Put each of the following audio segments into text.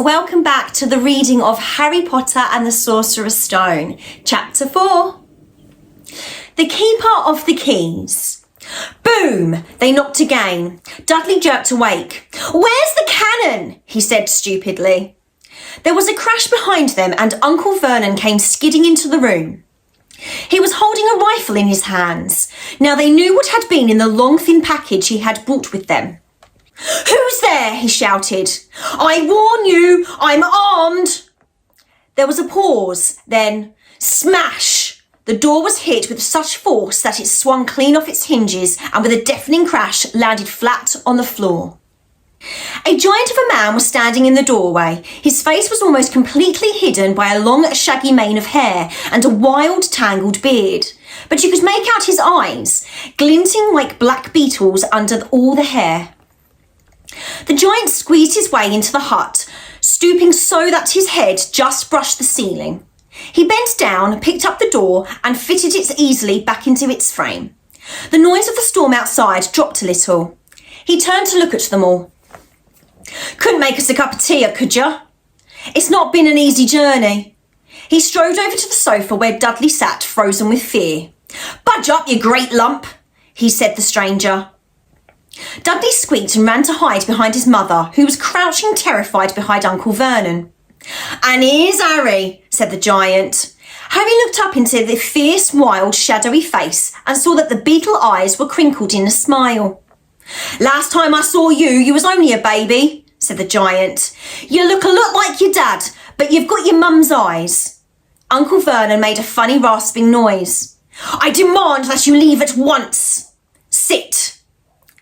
welcome back to the reading of Harry Potter and the Sorcerer's Stone, Chapter 4. The Keeper of the Keys. Boom! They knocked again. Dudley jerked awake. "Where's the cannon?" he said stupidly. There was a crash behind them and Uncle Vernon came skidding into the room. He was holding a rifle in his hands. Now they knew what had been in the long thin package he had brought with them. "Who's there?" he shouted. "I warn you, I'm armed." There was a pause, then smash! The door was hit with such force that it swung clean off its hinges and with a deafening crash landed flat on the floor. A giant of a man was standing in the doorway. His face was almost completely hidden by a long shaggy mane of hair and a wild tangled beard, but you could make out his eyes, glinting like black beetles under all the hair. The giant squeezed his way into the hut, stooping so that his head just brushed the ceiling. He bent down, picked up the door and fitted it easily back into its frame. The noise of the storm outside dropped a little. He turned to look at them all. "Couldn't make us a cup of tea, could ya? It's not been an easy journey." He strode over to the sofa where Dudley sat, frozen with fear. "Budge up, you great lump," he said the stranger. Dudley squeaked and ran to hide behind his mother, who was crouching terrified behind Uncle Vernon. "And here's Harry," said the giant. Harry looked up into the fierce, wild, shadowy face and saw that the beetle eyes were crinkled in a smile. "Last time I saw you, you was only a baby," said the giant. "You look a lot like your dad, but you've got your mum's eyes." Uncle Vernon made a funny rasping noise. "I demand that you leave at once." "Sit,"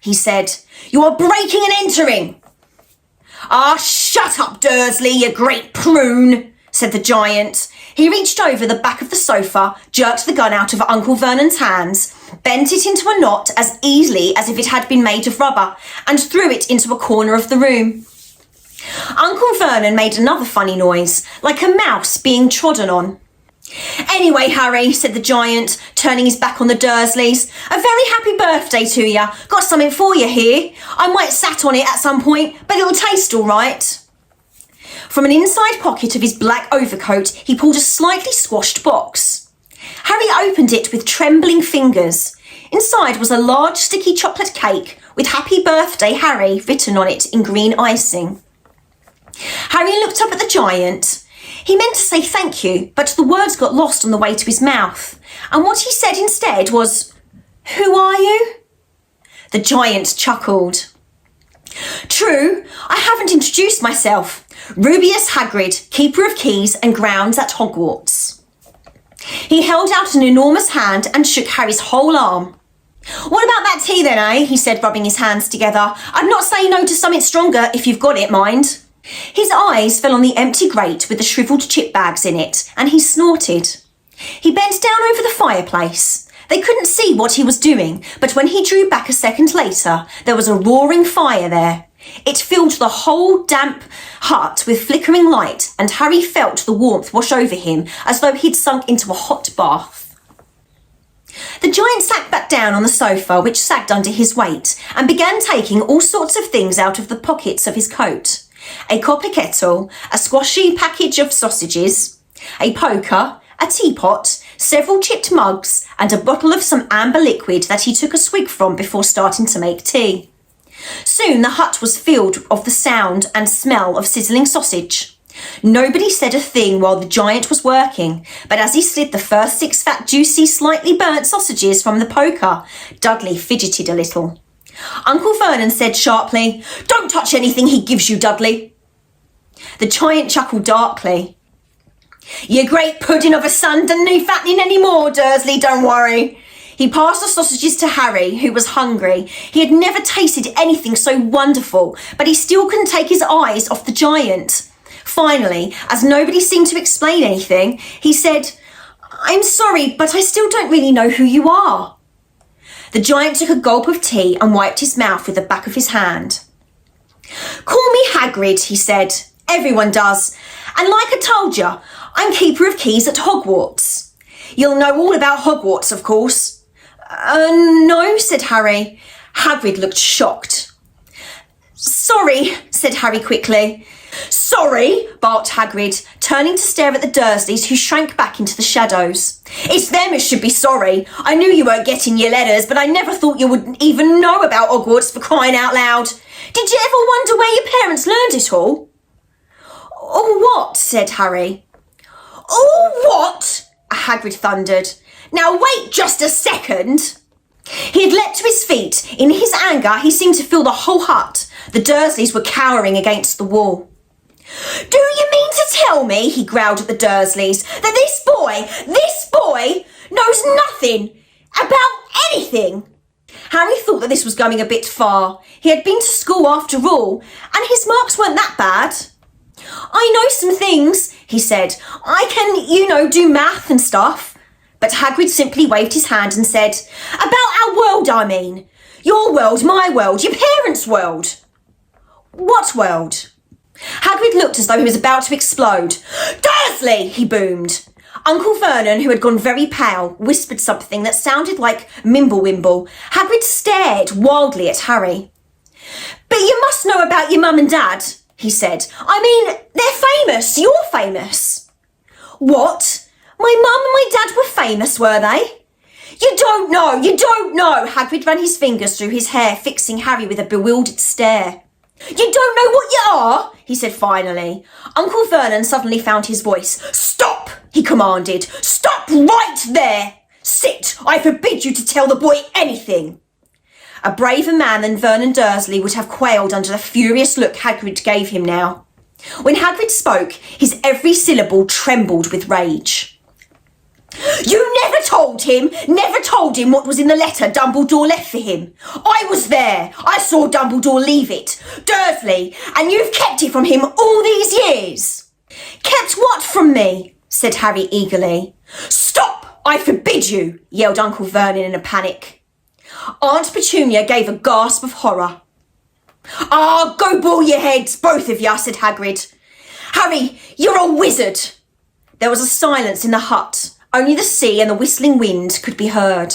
he said. "You are breaking and entering." "Ah, shut up, Dursley, you great prune," said the giant. He reached over the back of the sofa, jerked the gun out of Uncle Vernon's hands, bent it into a knot as easily as if it had been made of rubber, and threw it into a corner of the room. Uncle Vernon made another funny noise, like a mouse being trodden on. "Anyway, Harry," said the giant, turning his back on the Dursleys, "a very happy birthday to you. Got something for you here. I might sat on it at some point, but it'll taste all right." From an inside pocket of his black overcoat, he pulled a slightly squashed box. Harry opened it with trembling fingers. Inside was a large sticky chocolate cake with "Happy Birthday, Harry" written on it in green icing. Harry looked up at the giant. He meant to say thank you, but the words got lost on the way to his mouth, and what he said instead was, "Who are you?" The giant chuckled. "True, I haven't introduced myself. Rubeus Hagrid, Keeper of Keys and Grounds at Hogwarts." He held out an enormous hand and shook Harry's whole arm. "What about that tea then, eh?" he said, rubbing his hands together. "I'd not say no to something stronger if you've got it, mind." His eyes fell on the empty grate with the shriveled chip bags in it, and he snorted. He bent down over the fireplace. They couldn't see what he was doing, but when he drew back a second later, there was a roaring fire there. It filled the whole damp hut with flickering light, and Harry felt the warmth wash over him as though he'd sunk into a hot bath. The giant sat back down on the sofa, which sagged under his weight, and began taking all sorts of things out of the pockets of his coat. A copper kettle, a squashy package of sausages, a poker, a teapot, several chipped mugs, and a bottle of some amber liquid that he took a swig from before starting to make tea. Soon the hut was filled of the sound and smell of sizzling sausage. Nobody said a thing while the giant was working, but as he slid the first 6 fat, juicy, slightly burnt sausages from the poker, Dudley fidgeted a little. Uncle Vernon said sharply, "Don't touch anything he gives you, Dudley." The giant chuckled darkly. "You great pudding of a son doesn't need fattening any more, Dursley, don't worry." He passed the sausages to Harry, who was hungry. He had never tasted anything so wonderful, but he still couldn't take his eyes off the giant. Finally, as nobody seemed to explain anything, he said, "I'm sorry, but I still don't really know who you are." The giant took a gulp of tea and wiped his mouth with the back of his hand. "Call me Hagrid," he said. "Everyone does. And like I told you, I'm Keeper of Keys at Hogwarts. You'll know all about Hogwarts, of course." No," said Harry. Hagrid looked shocked. "Sorry," said Harry quickly. Sorry, barked Hagrid, turning to stare at the Dursleys, who shrank back into the shadows. It's them who should be sorry. I knew you weren't getting your letters, but I never thought you would even know about Hogwarts, for crying out loud. Did you ever wonder where your parents learned it all? Oh, what? Said Harry. Oh, what? Hagrid thundered. Now wait just a second. He had leapt to his feet. In his anger, he seemed to fill the whole hut. The Dursleys were cowering against the wall. Do you mean to tell me, he growled at the Dursleys, that this boy, knows nothing about anything? Harry thought that this was going a bit far. He had been to school after all, and his marks weren't that bad. I know some things, he said. I can, do math and stuff. But Hagrid simply waved his hand and said, About our world, I mean. Your world, my world, your parents' world. What world? Hagrid looked as though he was about to explode. Dursley, he boomed. Uncle Vernon, who had gone very pale, whispered something that sounded like Mimblewimble. Hagrid stared wildly at Harry. But you must know about your mum and dad, he said. I mean, they're famous. You're famous. What? My mum and my dad were famous, were they? You don't know. Hagrid ran his fingers through his hair, fixing Harry with a bewildered stare. You don't know what you are, he said finally. Uncle Vernon suddenly found his voice. Stop, he commanded. Stop right there. Sit, I forbid you to tell the boy anything. A braver man than Vernon Dursley would have quailed under the furious look Hagrid gave him now. When Hagrid spoke, his every syllable trembled with rage. You never told him what was in the letter Dumbledore left for him. I was there. I saw Dumbledore leave it. Dursley, and you've kept it from him all these years. Kept what from me? Said Harry eagerly. Stop! I forbid you, yelled Uncle Vernon in a panic. Aunt Petunia gave a gasp of horror. Go ball your heads, both of you, said Hagrid. Harry, you're a wizard. There was a silence in the hut. Only the sea and the whistling wind could be heard.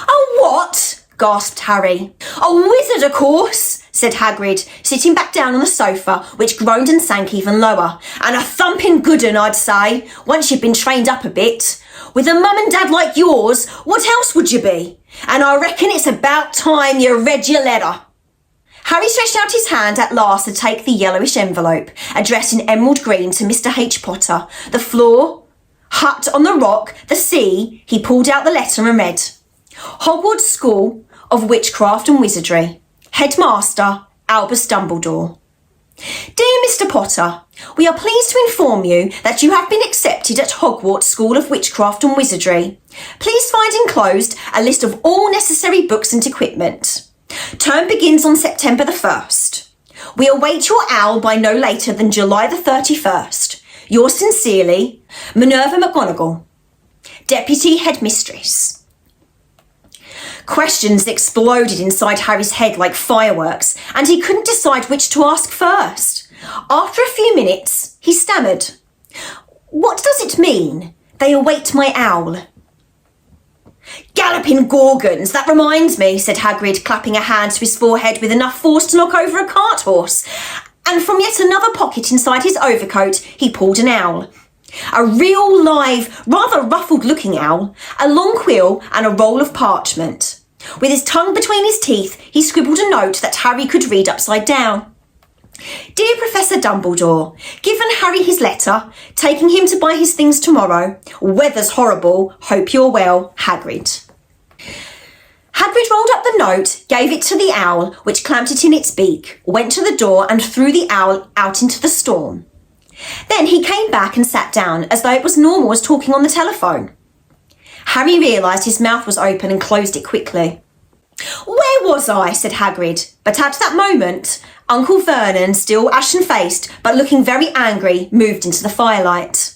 A what? Gasped Harry. A wizard, of course, said Hagrid, sitting back down on the sofa, which groaned and sank even lower. And a thumping good un, I'd say, once you've been trained up a bit. With a mum and dad like yours, what else would you be? And I reckon it's about time you read your letter. Harry stretched out his hand at last to take the yellowish envelope, addressed in emerald green to Mr. H. Potter. The floor, hut on the rock, the sea, he pulled out the letter and read. Hogwarts School of Witchcraft and Wizardry. Headmaster, Albus Dumbledore. Dear Mr. Potter, we are pleased to inform you that you have been accepted at Hogwarts School of Witchcraft and Wizardry. Please find enclosed a list of all necessary books and equipment. Term begins on September the 1st. We await your owl by no later than July the 31st. Yours sincerely, Minerva McGonagall, Deputy Headmistress. Questions exploded inside Harry's head like fireworks, and he couldn't decide which to ask first. After a few minutes, he stammered. What does it mean, they await my owl? Galloping Gorgons, that reminds me, said Hagrid, clapping a hand to his forehead with enough force to knock over a cart horse. And from yet another pocket inside his overcoat, he pulled an owl. A real, live, rather ruffled-looking owl, a long quill and a roll of parchment. With his tongue between his teeth, he scribbled a note that Harry could read upside down. Dear Professor Dumbledore, given Harry his letter, taking him to buy his things tomorrow. Weather's horrible, hope you're well, Hagrid. Hagrid rolled up the note, gave it to the owl, which clamped it in its beak, went to the door and threw the owl out into the storm. Then he came back and sat down as though it was normal as talking on the telephone. Harry realised his mouth was open and closed it quickly. Where was I? Said Hagrid, but at that moment, Uncle Vernon, still ashen-faced but looking very angry, moved into the firelight.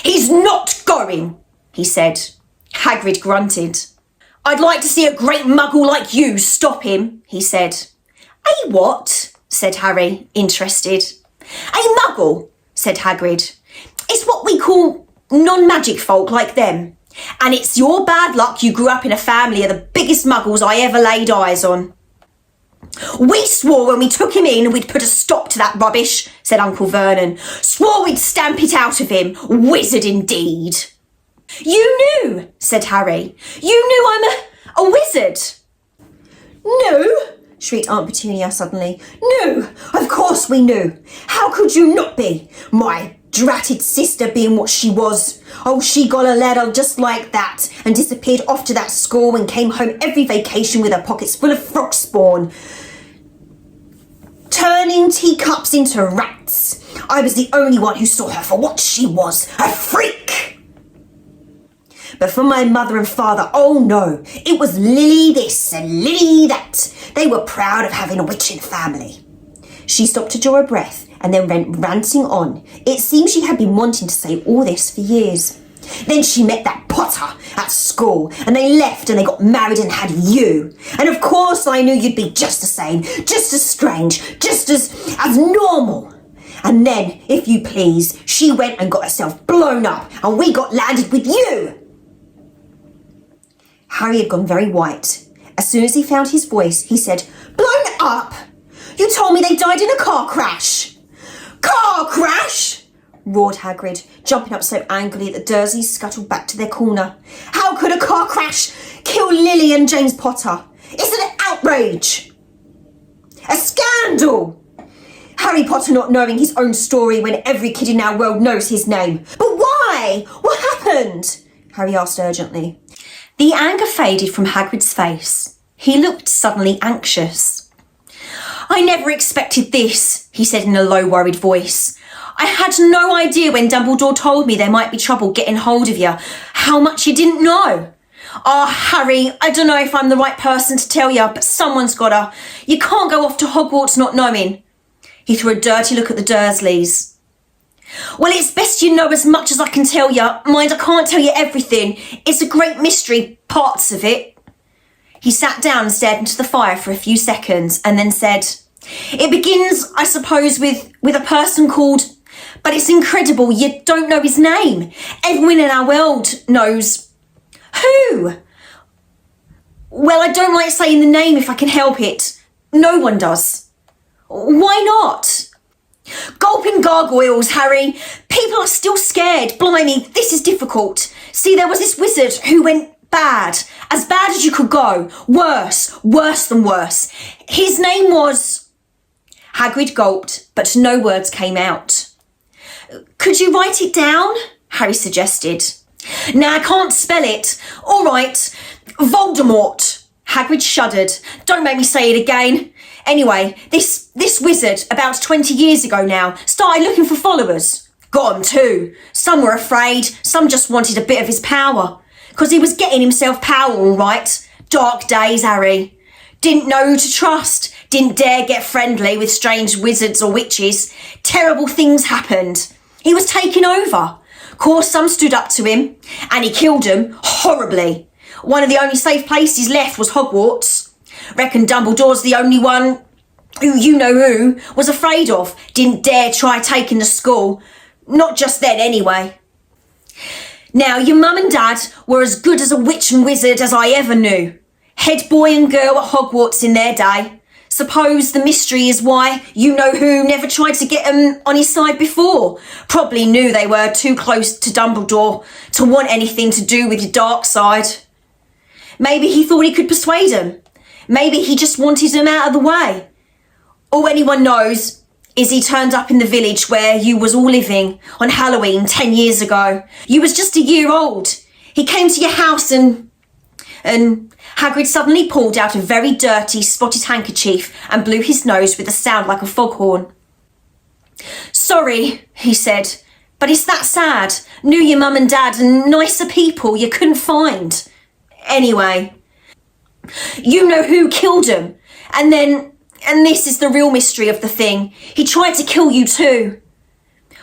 He's not going, he said. Hagrid grunted. I'd like to see a great muggle like you stop him, he said. A what? Said Harry, interested. A muggle, said Hagrid. It's what we call non-magic folk like them. And it's your bad luck you grew up in a family of the biggest muggles I ever laid eyes on. We swore when we took him in we'd put a stop to that rubbish, said Uncle Vernon. Swore we'd stamp it out of him. Wizard indeed. You knew, said Harry. You knew I'm a wizard. No, shrieked Aunt Petunia suddenly. No, of course we knew. How could you not be? My dratted sister being what she was. Oh, she got a letter just like that and disappeared off to that school and came home every vacation with her pockets full of frog spawn, turning teacups into rats. I was the only one who saw her for what she was, a freak. But for my mother and father, oh no, it was Lily this and Lily that. They were proud of having a witch in the family. She stopped to draw a breath and then went ranting on. It seemed she had been wanting to say all this for years. Then she met that Potter at school and they left and they got married and had you. And of course I knew you'd be just the same, just as strange, just as normal. And then, if you please, she went and got herself blown up and we got landed with you. Harry had gone very white. As soon as he found his voice, he said, Blown up? You told me they died in a car crash. Car crash? Roared Hagrid, jumping up so angrily that the Dursleys scuttled back to their corner. How could a car crash kill Lily and James Potter? It's an outrage. A scandal. Harry Potter not knowing his own story when every kid in our world knows his name. But why? What happened? Harry asked urgently. The anger faded from Hagrid's face. He looked suddenly anxious. I never expected this, he said in a low, worried voice. I had no idea when Dumbledore told me there might be trouble getting hold of you, how much you didn't know. Harry, I don't know if I'm the right person to tell you, but someone's gotta. You can't go off to Hogwarts not knowing. He threw a dirty look at the Dursleys. Well, it's best you know as much as I can tell you. Mind, I can't tell you everything. It's a great mystery, parts of it. He sat down and stared into the fire for a few seconds and then said, It begins, I suppose, with a person called... But it's incredible, you don't know his name. Everyone in our world knows. Who? Well, I don't like saying the name if I can help it. No one does. Why not? Gulping gargoyles, Harry. People are still scared. Blimey, this is difficult. See, there was this wizard who went bad. As bad as you could go. Worse than worse. His name was... Hagrid gulped, but no words came out. Could you write it down? Harry suggested. Nah, I can't spell it. All right. Voldemort. Hagrid shuddered. Don't make me say it again. Anyway, this wizard, about 20 years ago now, started looking for followers. Got 'em too. Some were afraid, some just wanted a bit of his power. 'Cause he was getting himself power, all right. Dark days, Harry. Didn't know who to trust. Didn't dare get friendly with strange wizards or witches. Terrible things happened. He was taken over. Of course, some stood up to him, and he killed them horribly. One of the only safe places left was Hogwarts. Reckon Dumbledore's the only one who you-know-who was afraid of. Didn't dare try taking the school. Not just then, anyway. Now, your mum and dad were as good as a witch and wizard as I ever knew. Head boy and girl at Hogwarts in their day. Suppose the mystery is why you-know-who never tried to get them on his side before. Probably knew they were too close to Dumbledore to want anything to do with the dark side. Maybe he thought he could persuade them. Maybe he just wanted them out of the way. All anyone knows is he turned up in the village where you was all living on Halloween 10 years ago. You was just a year old. He came to your house and Hagrid suddenly pulled out a very dirty, spotted handkerchief and blew his nose with a sound like a foghorn. Sorry, he said, but it's that sad. Knew your mum and dad and nicer people you couldn't find. Anyway, you know who killed him. And this is the real mystery of the thing. He tried to kill you too.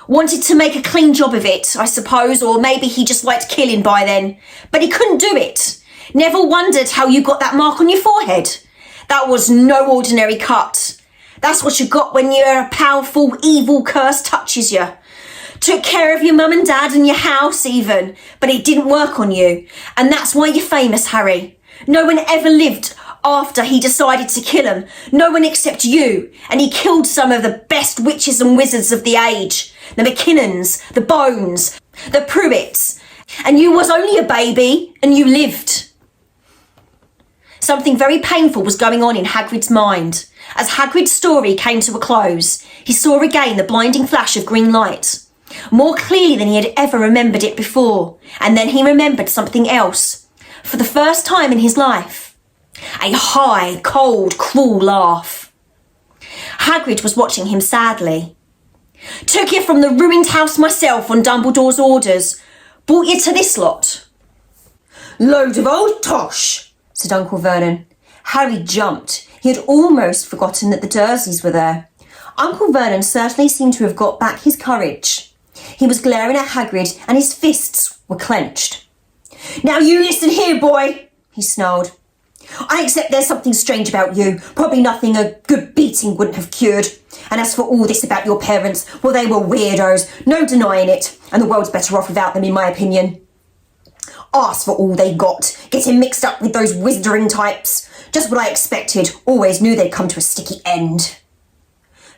Wanted to make a clean job of it, I suppose, or maybe he just liked killing by then. But he couldn't do it. Never wondered how you got that mark on your forehead. That was no ordinary cut. That's what you got when your powerful, evil curse touches you. Took care of your mum and dad and your house even, but it didn't work on you. And that's why you're famous, Harry. No one ever lived after he decided to kill them. No one except you. And he killed some of the best witches and wizards of the age. The McKinnons, the Bones, the Pruitts. And you was only a baby, and you lived. Something very painful was going on in Hagrid's mind. As Hagrid's story came to a close, he saw again the blinding flash of green light, more clearly than he had ever remembered it before. And then he remembered something else, for the first time in his life. A high, cold, cruel laugh. Hagrid was watching him sadly. Took you from the ruined house myself on Dumbledore's orders. Brought you to this lot. Load of old tosh, said Uncle Vernon. Harry jumped. He had almost forgotten that the Dursleys were there. Uncle Vernon certainly seemed to have got back his courage. He was glaring at Hagrid and his fists were clenched. Now you listen here, boy, he snarled. I accept there's something strange about you, probably nothing a good beating wouldn't have cured. And as for all this about your parents, well, they were weirdos, no denying it, and the world's better off without them in my opinion. Asked for all they got, getting mixed up with those wizarding types. Just what I expected, always knew they'd come to a sticky end.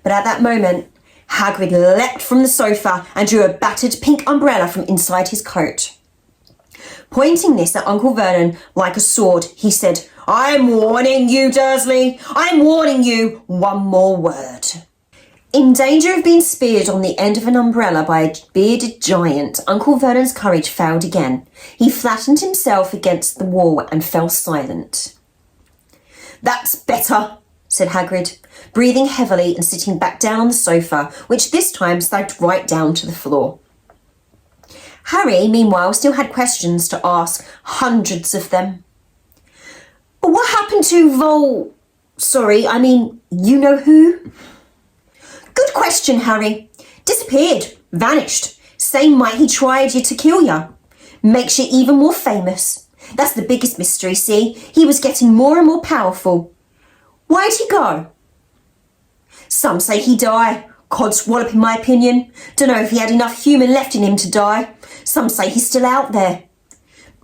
But at that moment, Hagrid leapt from the sofa and drew a battered pink umbrella from inside his coat. Pointing this at Uncle Vernon like a sword, he said, I'm warning you, Dursley. I'm warning you. One more word. In danger of being speared on the end of an umbrella by a bearded giant, Uncle Vernon's courage failed again. He flattened himself against the wall and fell silent. That's better, said Hagrid, breathing heavily and sitting back down on the sofa, which this time sagged right down to the floor. Harry, meanwhile, still had questions to ask, hundreds of them. But what happened to you know who? Good question, Harry. Disappeared, vanished. Same might he tried you to kill you. Makes you even more famous. That's the biggest mystery, see? He was getting more and more powerful. Why'd he go? Some say he died. Codswallop in my opinion. Dunno if he had enough human left in him to die. Some say he's still out there.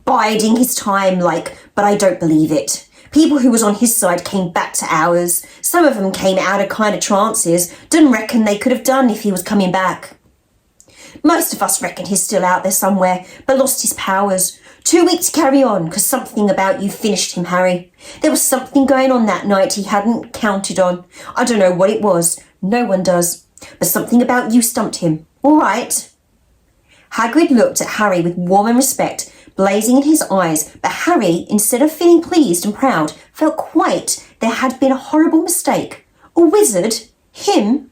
Biding his time but I don't believe it. People who was on his side came back to ours. Some of them came out of kind of trances. Didn't reckon they could have done if he was coming back. Most of us reckon he's still out there somewhere, but lost his powers. Too weak to carry on, because something about you finished him, Harry. There was something going on that night he hadn't counted on. I don't know what it was. No one does. But something about you stumped him. All right. Hagrid looked at Harry with warm and respect, blazing in his eyes, but Harry, instead of feeling pleased and proud, felt quite there had been a horrible mistake. A wizard? Him?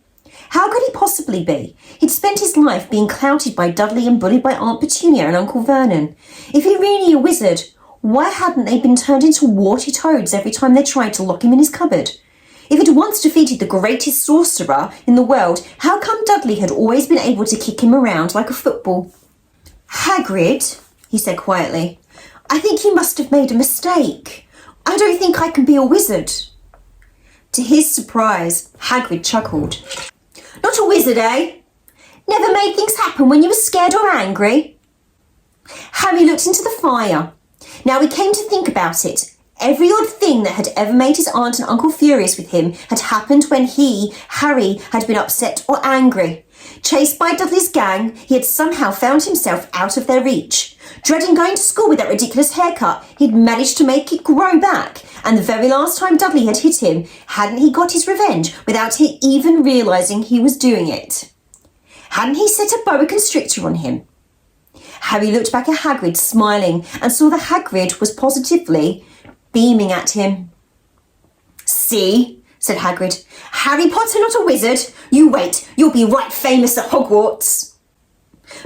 How could he possibly be? He'd spent his life being clouted by Dudley and bullied by Aunt Petunia and Uncle Vernon. If he really a wizard, why hadn't they been turned into warty toads every time they tried to lock him in his cupboard? If he'd once defeated the greatest sorcerer in the world, how come Dudley had always been able to kick him around like a football? Hagrid, he said quietly, I think you must have made a mistake. I don't think I can be a wizard. To his surprise, Hagrid chuckled. Not a wizard, eh? Never made things happen when you were scared or angry? Harry looked into the fire. Now he came to think about it. Every odd thing that had ever made his aunt and uncle furious with him had happened when he, Harry, had been upset or angry. Chased by Dudley's gang, he had somehow found himself out of their reach. Dreading going to school with that ridiculous haircut, he'd managed to make it grow back. And the very last time Dudley had hit him, hadn't he got his revenge without he even realising he was doing it? Hadn't he set a boa constrictor on him? Harry looked back at Hagrid, smiling, and saw that Hagrid was positively beaming at him. See, said Hagrid, Harry Potter not a wizard? You wait, you'll be right famous at Hogwarts.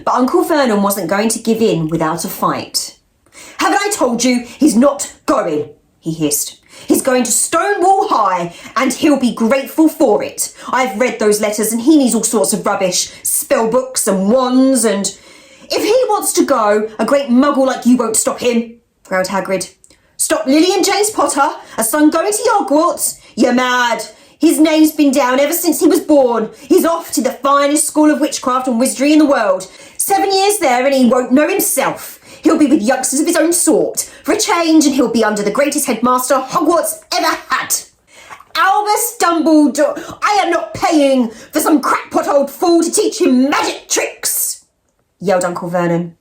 But Uncle Vernon wasn't going to give in without a fight. Haven't I told you he's not going? He hissed. He's going to Stonewall High, and he'll be grateful for it. I've read those letters and he needs all sorts of rubbish, spell books and wands and... If he wants to go, a great muggle like you won't stop him, growled Hagrid. Stop Lily and James Potter, a son going to Hogwarts? You're mad. His name's been down ever since he was born. He's off to the finest school of witchcraft and wizardry in the world. 7 years there and he won't know himself. he'll be with youngsters of his own sort for a change, and he'll be under the greatest headmaster Hogwarts ever had. Albus Dumbledore, I am not paying for some crackpot old fool to teach him magic tricks, yelled Uncle Vernon.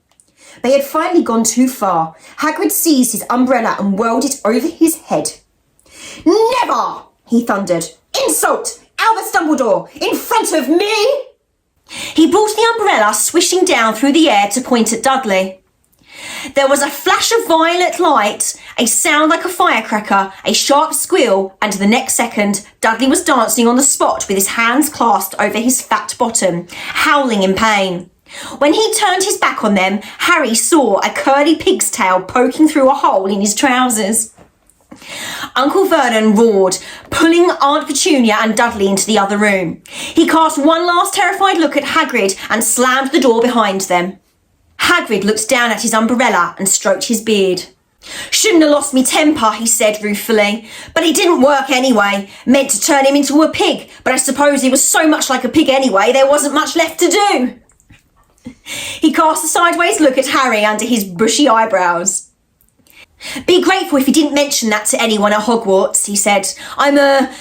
They had finally gone too far. Hagrid seized his umbrella and whirled it over his head. Never, he thundered. Insult Albus Dumbledore in front of me! He brought the umbrella swishing down through the air to point at Dudley. There was a flash of violet light, a sound like a firecracker, a sharp squeal, and the next second, Dudley was dancing on the spot with his hands clasped over his fat bottom, howling in pain. When he turned his back on them, Harry saw a curly pig's tail poking through a hole in his trousers. Uncle Vernon roared, pulling Aunt Petunia and Dudley into the other room. He cast one last terrified look at Hagrid and slammed the door behind them. Hagrid looked down at his umbrella and stroked his beard. Shouldn't have lost me temper, he said ruefully. But it didn't work anyway. Meant to turn him into a pig, but I suppose he was so much like a pig anyway, there wasn't much left to do. He cast a sideways look at Harry under his bushy eyebrows. Be grateful if you didn't mention that to anyone at Hogwarts, he said. I'm,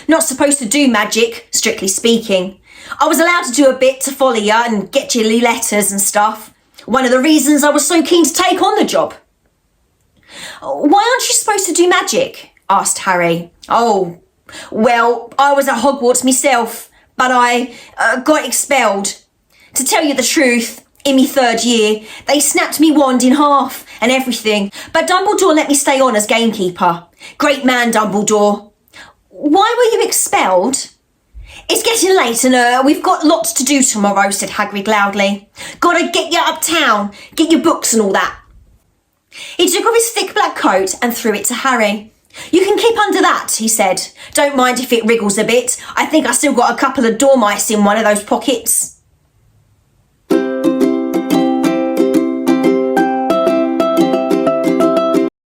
not supposed to do magic, strictly speaking. I was allowed to do a bit to follow you and get you letters and stuff. One of the reasons I was so keen to take on the job. Why aren't you supposed to do magic? Asked Harry. Oh, well, I was at Hogwarts myself, but I got expelled. To tell you the truth, in me third year, they snapped me wand in half and everything, but Dumbledore let me stay on as gamekeeper. Great man, Dumbledore. Why were you expelled? It's getting late and we've got lots to do tomorrow, said Hagrid loudly. Gotta get you uptown, get your books and all that. He took off his thick black coat and threw it to Harry. You can keep under that, he said. Don't mind if it wriggles a bit. I think I still got a couple of dormice in one of those pockets.